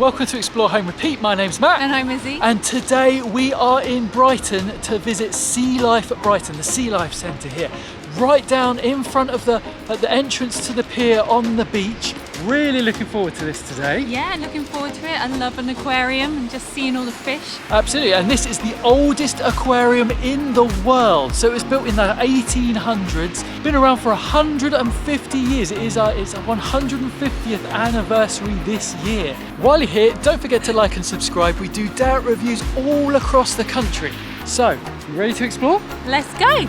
welcome to Explore Home Repeat. My name's Matt. And I'm Izzy. And today we are in Brighton to visit Sea Life Brighton, the Sea Life Centre here. Right down in front of the entrance to the pier on the beach. Really looking forward to this today. Yeah, looking forward to it. I love an aquarium and just seeing all the fish. Absolutely, and this is the oldest aquarium in the world. So it was built in the 1800s, been around for 150 years. It's our 150th anniversary this year. While you're here, don't forget to like and subscribe. We do doubt reviews all across the country. So, you ready to explore? Let's go!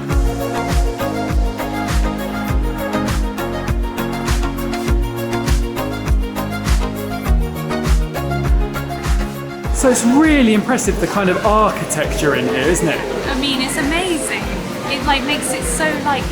So it's really impressive, the kind of architecture in here, isn't it? I mean, it's amazing. It makes it so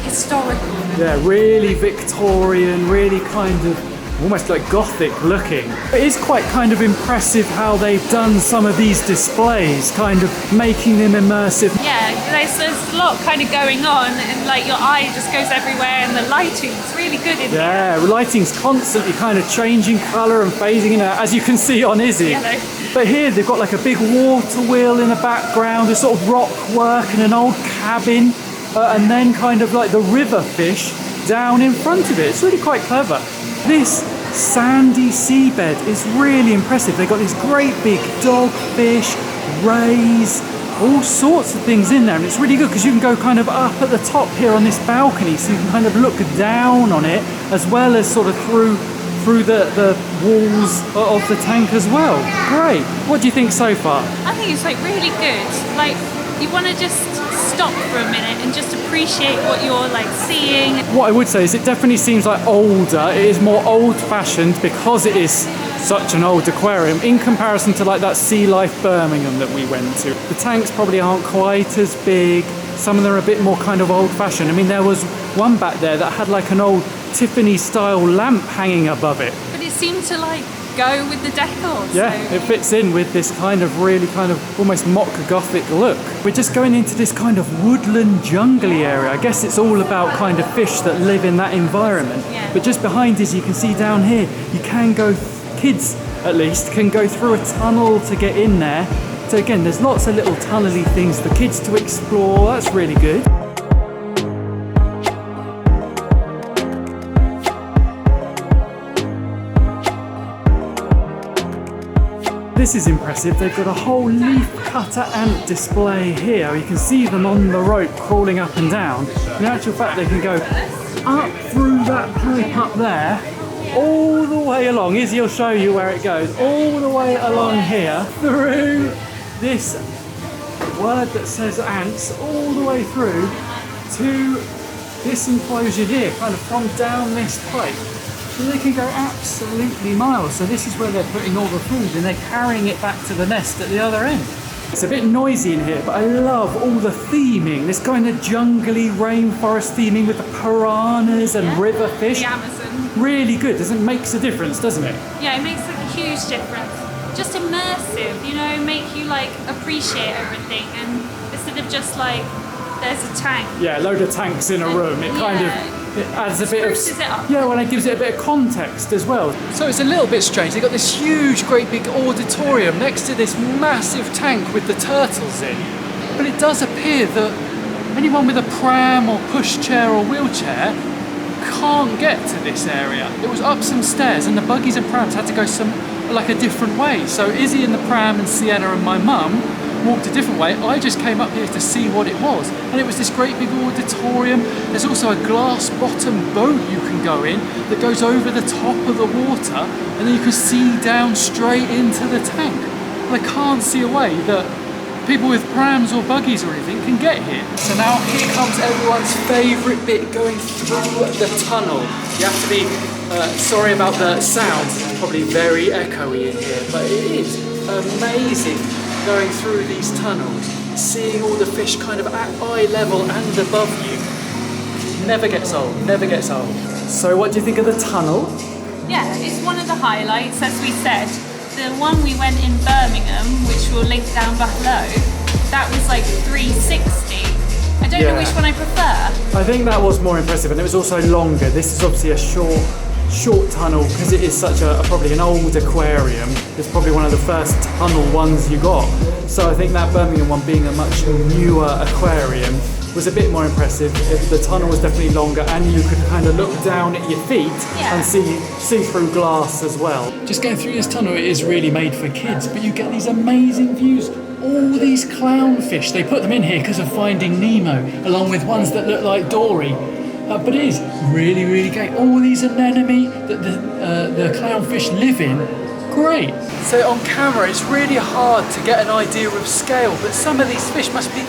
historical. Yeah, really Victorian, really kind of almost like Gothic looking. It is quite kind of impressive how they've done some of these displays, kind of making them immersive. Yeah, there's a lot kind of going on, and your eye just goes everywhere, and the lighting's really good in here. Yeah, lighting's constantly kind of changing colour and phasing in, as you can see on Izzy. Yellow. But here they've got like a big water wheel in the background, a sort of rock work and an old cabin, and then kind of like the river fish down in front of it. It's really quite clever. This sandy seabed is really impressive. They've got these great big dogfish, rays, all sorts of things in there, and it's really good because you can go kind of up at the top here on this balcony, so you can kind of look down on it as well as sort of through the walls of the tank as well. Great. What do you think so far? I think it's really good. You want to just stop for a minute and just appreciate what you're seeing. What I would say is it definitely seems like older. It is more old-fashioned because it is such an old aquarium in comparison to that Sea Life Birmingham that we went to. The tanks probably aren't quite as big. Some of them are a bit more kind of old-fashioned. I mean, there was one back there that had an old Tiffany-style lamp hanging above it. But it seemed to go with the decor. Yeah, so it fits in with this kind of really kind of almost mock Gothic look. We're just going into this kind of woodland jungly area. I guess it's all about kind of fish that live in that environment. Yeah. But just behind us, you can see down here, you can go, kids at least, can go through a tunnel to get in there. So again, there's lots of little tunnely things for kids to explore. That's really good. This is impressive. They've got a whole leaf cutter ant display here. You can see them on the rope crawling up and down. In actual fact, they can go up through that pipe up there, all the way along. Izzy will show you where it goes. All the way along here, through this word that says ants, all the way through to this enclosure here, kind of from down this pipe. So they can go absolutely miles. So this is where they're putting all the food and they're carrying it back to the nest at the other end. It's a bit noisy in here, but I love all the theming, this kind of jungly rainforest theming with the piranhas and river fish. The Amazon. Really good. Makes a difference, doesn't it? Yeah, it makes a huge difference. Just immersive, make you appreciate everything, and instead of just there's a tank. Yeah, a load of tanks in a room. It kind of it adds a bit of it up. Yeah, well, it gives it a bit of context as well. So it's a little bit strange. They've got this huge, great big auditorium next to this massive tank with the turtles in. But it does appear that anyone with a pram or pushchair or wheelchair can't get to this area. It was up some stairs, and the buggies and prams had to go a different way. So Izzy in the pram and Sienna and my mum walked a different way. I just came up here to see what it was, and it was this great big auditorium. There's also a glass bottom boat you can go in that goes over the top of the water, and then you can see down straight into the tank. And I can't see a way that people with prams or buggies or anything can get here. So now here comes everyone's favourite bit, going through the tunnel. You have to be sorry about the sound, it's probably very echoey in here, but it is amazing going through these tunnels, seeing all the fish kind of at eye level and above you. Never gets old, never gets old. So what do you think of the tunnel? Yeah, it's one of the highlights, as we said. The one we went in Birmingham, which we'll link down below, that was 360. I don't know which one I prefer. I think that was more impressive, and it was also longer. This is obviously a short short tunnel, because it is such probably an old aquarium. It's probably one of the first tunnel ones you got. So I think that Birmingham one, being a much newer aquarium, was a bit more impressive. The tunnel was definitely longer, and you could kind of look down at your feet and see through glass as well. Just going through this tunnel, it is really made for kids, but you get these amazing views. All these clownfish, they put them in here because of Finding Nemo, along with ones that look like Dory. But it is really, really great. All these anemone that the clownfish live in, great. So on camera, it's really hard to get an idea of scale, but some of these fish must be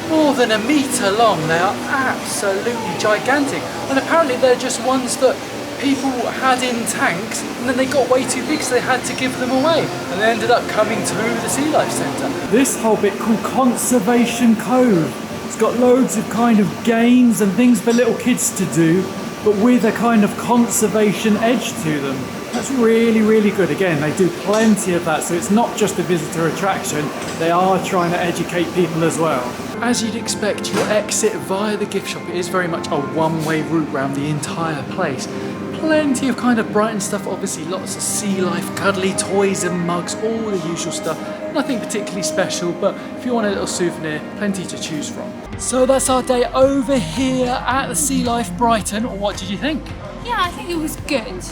more than a metre long. They are absolutely gigantic. And apparently they're just ones that people had in tanks, and then they got way too big, so they had to give them away. And they ended up coming to the Sea Life Centre. This whole bit called Conservation Cove. It's got loads of kind of games and things for little kids to do, but with a kind of conservation edge to them. That's really, really good. Again, they do plenty of that, so it's not just a visitor attraction. They are trying to educate people as well. As you'd expect, your exit via the gift shop, it is very much a one-way route around the entire place. Plenty of kind of Brighton stuff, obviously lots of Sea Life, cuddly toys and mugs, all the usual stuff. Nothing particularly special, but if you want a little souvenir, plenty to choose from. So that's our day over here at the Sea Life Brighton. What did you think? Yeah, I think it was good.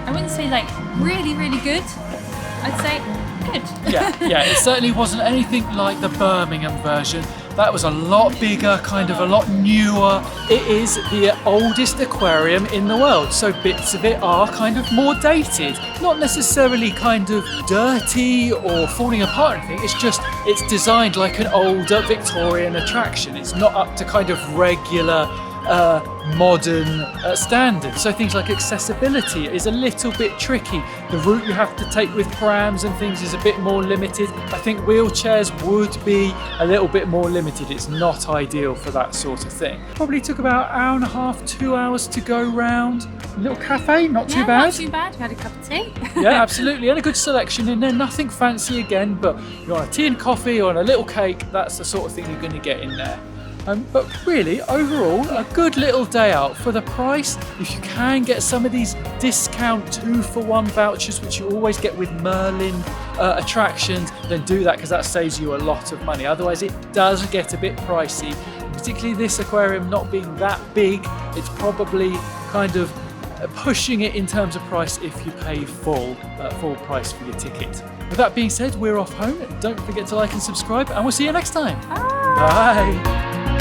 I wouldn't say like really, really good. I'd say good. Yeah, it certainly wasn't anything like the Birmingham version. That was a lot bigger, kind of a lot newer. It is the oldest aquarium in the world, so bits of it are kind of more dated. Not necessarily kind of dirty or falling apart or anything, it's designed like an older Victorian attraction. It's not up to kind of regular modern standards. So things like accessibility is a little bit tricky. The route you have to take with prams and things is a bit more limited. I think wheelchairs would be a little bit more limited. It's not ideal for that sort of thing. Probably took about an hour and a half, 2 hours to go round. A little cafe, not too bad. Not too bad. We had a cup of tea. Yeah, absolutely. And a good selection in there. Nothing fancy again, but you want a tea and coffee or a little cake, that's the sort of thing you're going to get in there. But really, overall, a good little day out for the price. If you can get some of these discount 2-for-1 vouchers, which you always get with Merlin attractions, then do that, because that saves you a lot of money. Otherwise, it does get a bit pricey. Particularly this aquarium not being that big, it's probably kind of pushing it in terms of price if you pay full price for your ticket. With that being said, we're off home. Don't forget to like and subscribe, and we'll see you next time. Bye. Bye.